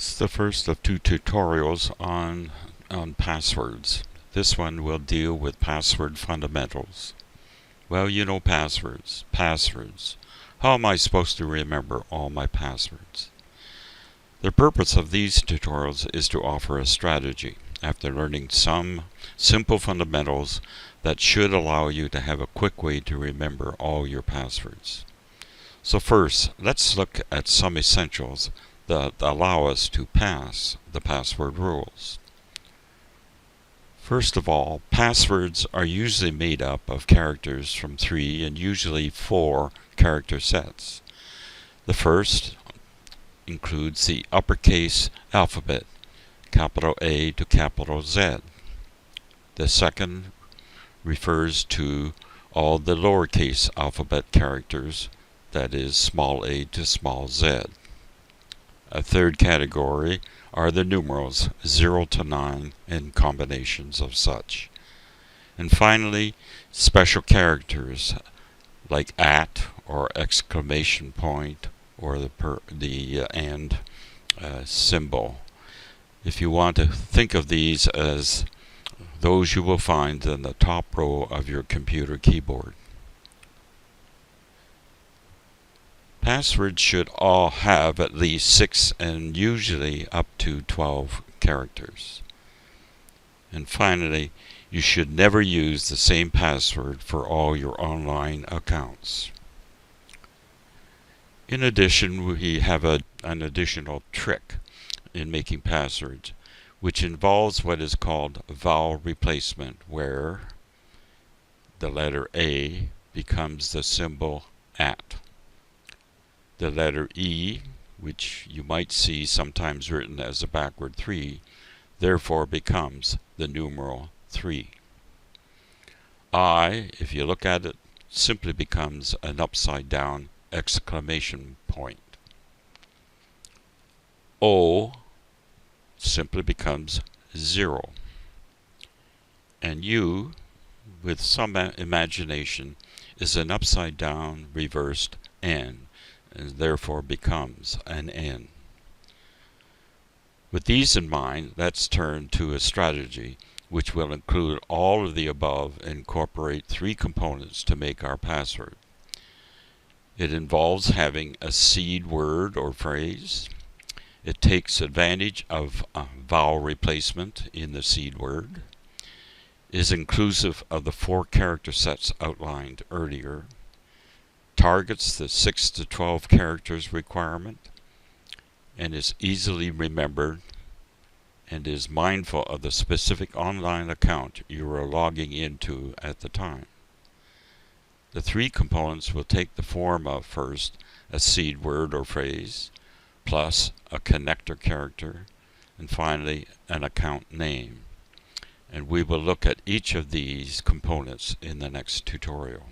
This is the first of two tutorials on passwords. This one will deal with password fundamentals. Well, you know passwords. How am I supposed to remember all my passwords? The purpose of these tutorials is to offer a strategy after learning some simple fundamentals that should allow you to have a quick way to remember all your passwords. So first, let's look at some essentials that allow us to pass the password rules. First of all, passwords are usually made up of characters from 3 and usually 4 character sets. The first includes the uppercase alphabet, capital A to capital Z. The second refers to all the lowercase alphabet characters, that is small a to small z. A third category are the numerals 0 to 9 and combinations of such. And finally, special characters like at or exclamation point or the and symbol. If you want to think of these as those you will find in the top row of your computer keyboard. Passwords should all have at least 6 and usually up to 12 characters. And finally, you should never use the same password for all your online accounts. In addition, we have an additional trick in making passwords, which involves what is called vowel replacement, where the letter A becomes the symbol at. The letter E, which you might see sometimes written as a backward 3, therefore becomes the numeral 3. I, if you look at it, simply becomes an upside down exclamation point. O simply becomes 0. And U, with some imagination, is an upside down reversed N, and therefore becomes an N. With these in mind, let's turn to a strategy which will include all of the above and incorporate 3 components to make our password. It involves having a seed word or phrase. It takes advantage of vowel replacement in the seed word, is inclusive of the 4 character sets outlined earlier, targets the 6 to 12 characters requirement, and is easily remembered, and is mindful of the specific online account you are logging into at the time. The 3 components will take the form of first a seed word or phrase, plus a connector character, and finally an account name. And we will look at each of these components in the next tutorial.